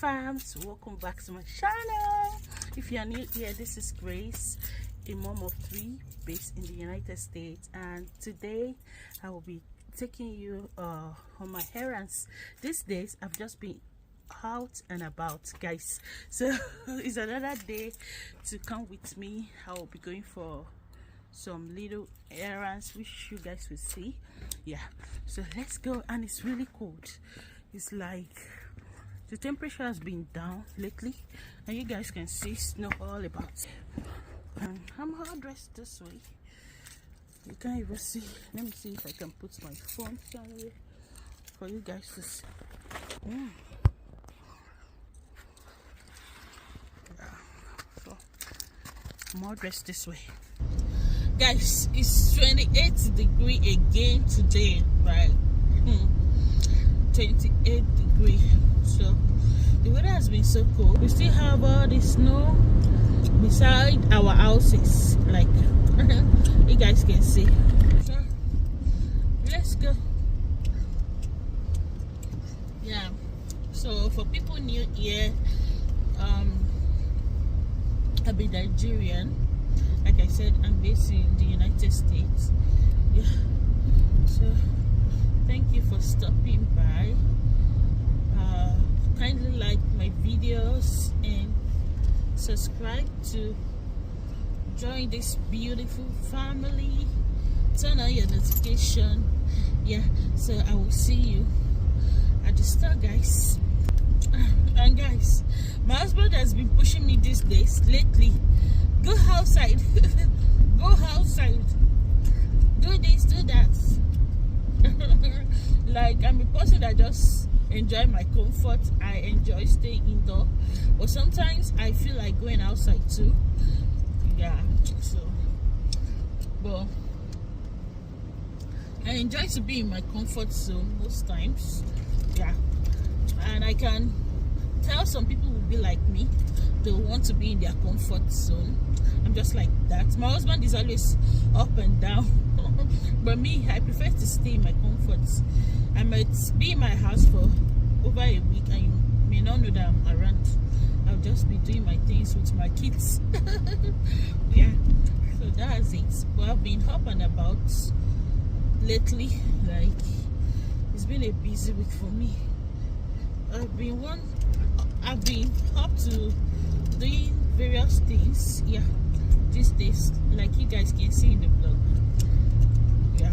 fams, welcome back to my channel. If you are new here, this is Grace, a mom of 3 based in the United States, and today I will be taking you on my errands. These days I've just been out and about, guys, so it's another day to come with me. I will be going for some little errands which you guys will see. Yeah, so let's go. And it's really cold. It's like the temperature has been down lately, and you guys can see snow all about. I'm all dressed this way. You can't even see. Let me see if I can put my phone somewhere for you guys to see. So I'm all dressed this way, guys. It's 28 degree again today, right? 28 degree. So the weather has been so cold. We still have all the snow beside our houses, like you guys can see. So let's go. Yeah, so for people new here, I'll be Nigerian. Like I said, I'm based in the United States. Yeah, so thank you for stopping by. Kindly like my videos and subscribe to join this beautiful family. Turn on your notification. Yeah, so I will see you at the store, guys. And guys, my husband has been pushing me these days lately. Go outside. Go outside. Do this, do that. Like, I'm a person that just enjoy my comfort. I enjoy staying indoor, but sometimes I feel like going outside too. Yeah, so but I enjoy to be in my comfort zone most times. Yeah, and I can tell some people will be like me, they want to be in their comfort zone. I'm just like that. My husband is always up and down, but me, I prefer to stay in my comforts. I might be in my house for over a week and you may not know that I'm around. I'll just be doing my things with my kids. Yeah, so that's it. But I've been up and about lately. Like, it's been a busy week for me. I've been up to doing various things. Yeah, these days, like you guys can see in the vlog. Yeah.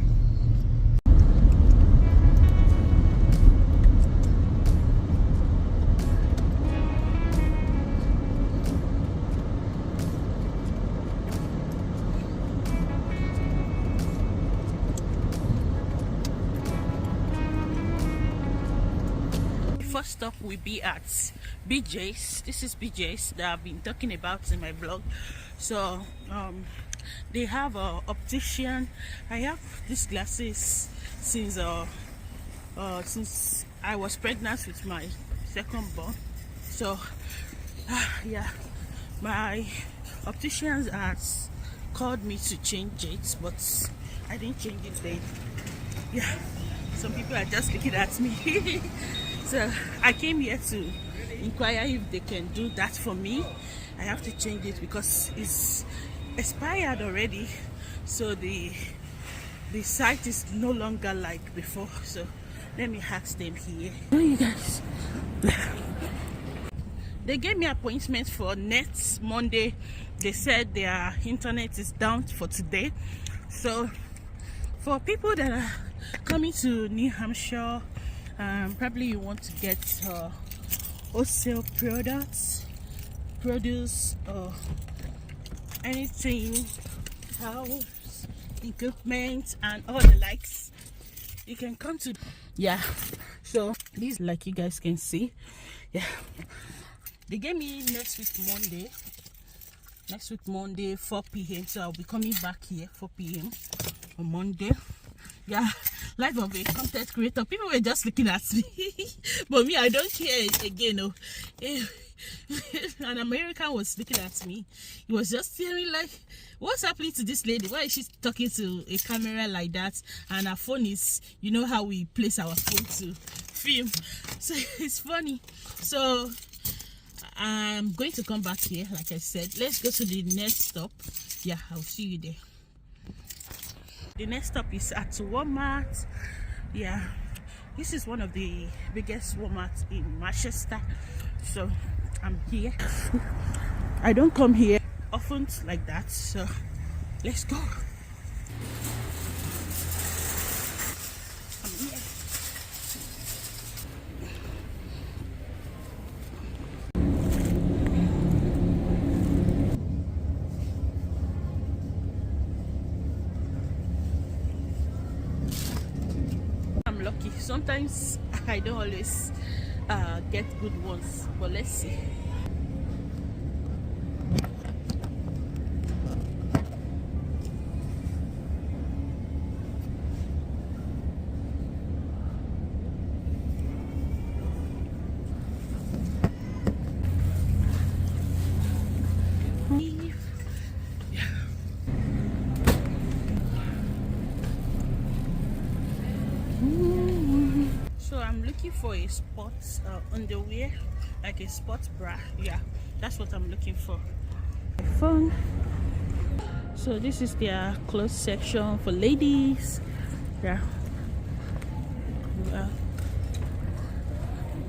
First stop will be at BJ's. This is BJ's that I've been talking about in my vlog. So they have a optician. I have these glasses since I was pregnant with my second born. So yeah, my optician has called me to change it, but I didn't change it then. Yeah, some people are just looking at me. So I came here to inquire if they can do that for me. I have to change it because it's expired already. So the site is no longer like before. So let me ask them here. Oh, you guys. They gave me appointment for next Monday. They said their internet is down for today. So for people that are coming to New Hampshire, probably you want to get wholesale produce, or anything, house equipment and all the likes, you can come to. Yeah, so these, like you guys can see, yeah, they gave me next week Monday 4 p.m. so I'll be coming back here 4 p.m. on Monday. Yeah, life of a content creator. People were just looking at me, but me, I don't care again. No, an American was looking at me. He was just staring like, what's happening to this lady? Why is she talking to a camera like that? And her phone is, how we place our phone to film. So it's funny. So I'm going to come back here. Like I said, let's go to the next stop. Yeah, I'll see you there. The next stop is at Walmart. Yeah, this is one of the biggest Walmarts in Manchester, so I'm here. I don't come here often like that, so let's go. I'm here. I'm lucky. Sometimes I don't always get good ones, but let's see. So I'm looking for a sports underwear, like a sports bra. Yeah, that's what I'm looking for. Phone. So this is their clothes section for ladies. Yeah.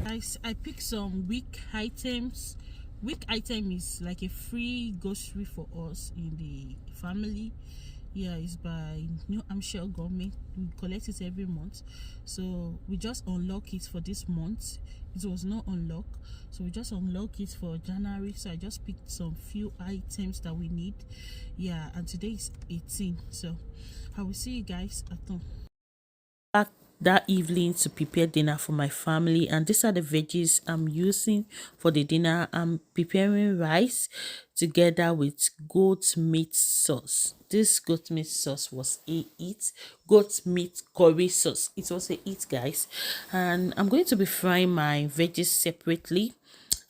Guys, I picked some week items. Week item is like a free grocery for us in the family. Yeah, it's by New Hampshire government. We collect it every month, so we just unlock it for this month. It was not unlocked, so we just unlock it for January. So I just picked some few items that we need. Yeah, and today is 18, so I will see you guys at home. Back that evening to prepare dinner for my family, and these are the veggies I'm using for the dinner. I'm preparing rice together with goat meat sauce. This goat meat sauce was a eat. Goat meat curry sauce, it was a eat, guys. And I'm going to be frying my veggies separately.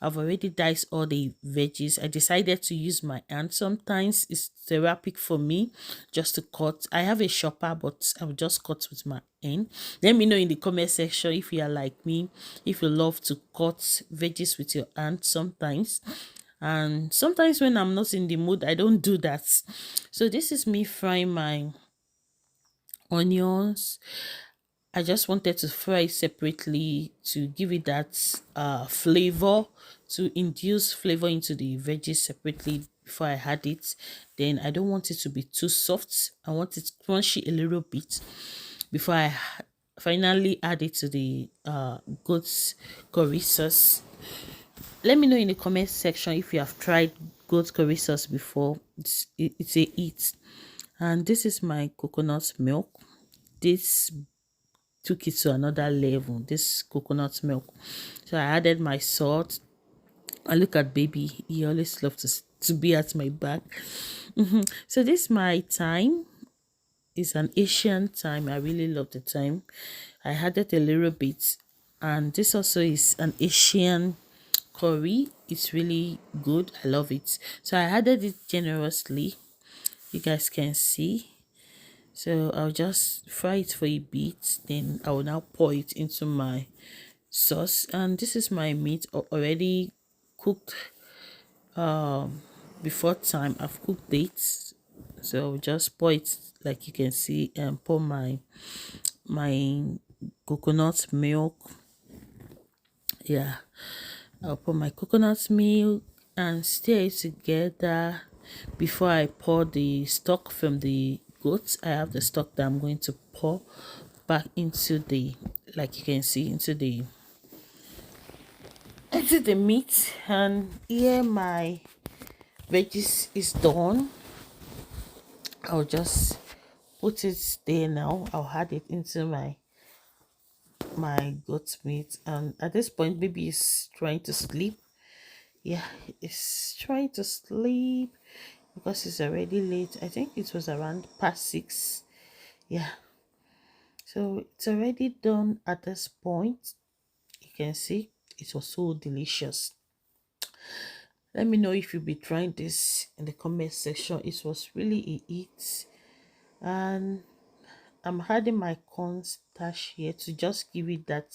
I've already diced all the veggies. I decided to use my hand. Sometimes it's therapeutic for me just to cut. I have a chopper, but I'll just cut with my hand. Let me know in the comment section if you are like me, if you love to cut veggies with your hand sometimes. And sometimes when I'm not in the mood, I don't do that. So this is me frying my onions. I just wanted to fry it separately to give it that flavor, to induce flavor into the veggies separately before I add it. Then I don't want it to be too soft. I want it crunchy a little bit before I finally add it to the goat's curry sauce. Let me know in the comment section if you have tried goat curry sauce before. It's a eat. And this is my coconut milk. This took it to another level, this coconut milk. So I added my salt. I look at baby, he always loves to be at my back. So this my time is an Asian time. I really love the time. I added a little bit, and this also is an Asian curry. It's really good. I love it. So I added it generously, you guys can see. So I'll just fry it for a bit, then I will now pour it into my sauce. And this is my meat already cooked before time. I've cooked it, so I'll just pour it like you can see, and pour my coconut milk. Yeah, I'll pour my coconut milk and stir it together before I pour the stock from the goats. I have the stock that I'm going to pour back into the, like you can see, into the meat. And here my veggies is done. I'll just put it there now. I'll add it into my goat meat, and at this point baby is trying to sleep. Yeah, it's trying to sleep because it's already late. I think it was around past 6. Yeah, so it's already done at this point. You can see it was so delicious. Let me know if you'll be trying this in the comment section. It was really a hit. And I'm adding my cornstarch here to just give it that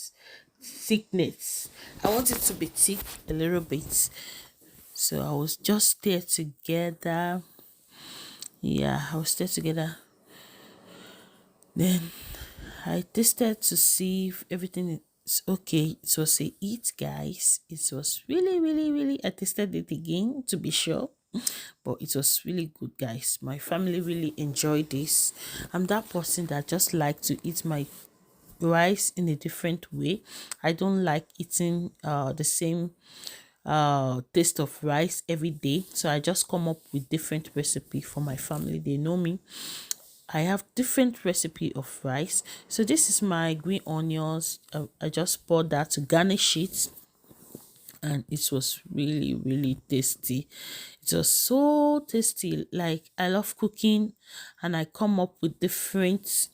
thickness. I want it to be thick a little bit. So I was just there together. Yeah, I was there together. Then I tasted to see if everything is okay. It was a eat, guys. It was really, really, really. I tasted it again to be sure, but it was really good, guys. My family really enjoyed this. I'm that person that just like to eat my rice in a different way. I don't like eating the same taste of rice every day, so I just come up with different recipe for my family. They know me. I have different recipe of rice. So this is my green onions. I just poured that to garnish it, and it was really, really tasty. It was so tasty. Like, I love cooking, and I come up with different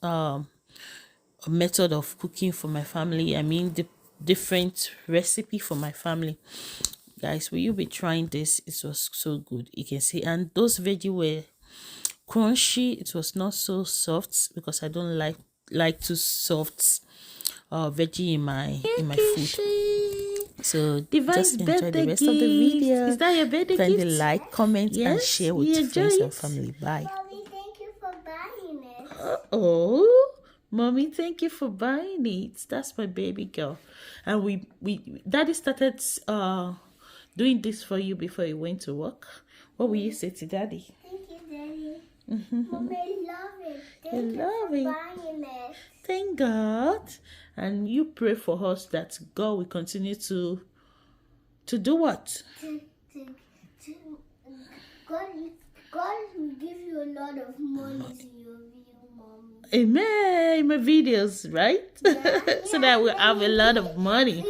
method of cooking for my family. I mean, the different recipe for my family. Guys, will you be trying this? It was so good, you can see. And those veggie were crunchy. It was not so soft because I don't like too soft veggie in my food. So just enjoy the rest of the video. Is that your birthday gift? Kindly like, comment, and share with friends and family. Bye. Mommy, thank you for buying it. Oh, mommy, thank you for buying it. That's my baby girl. And we daddy started doing this for you before you went to work. What will you say to daddy? Thank you, Daddy. Mommy, I love it. Thank you love for it. buying it. Thank God. And you pray for us that God will continue to do what? God will give you a lot of money in your video, Mommy. Amen. My videos, right? Yeah, So that we'll have a lot of money.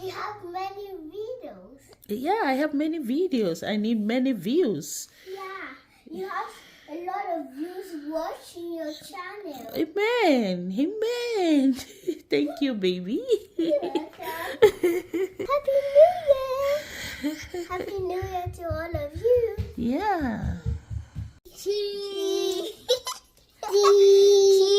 We have many videos. Yeah, I have many videos. I need many views. Yeah, you have a lot of views watching your channel. Amen. Amen. Thank you, baby. Happy New Year! Happy New Year to all of you. Yeah. Cheese. Cheese.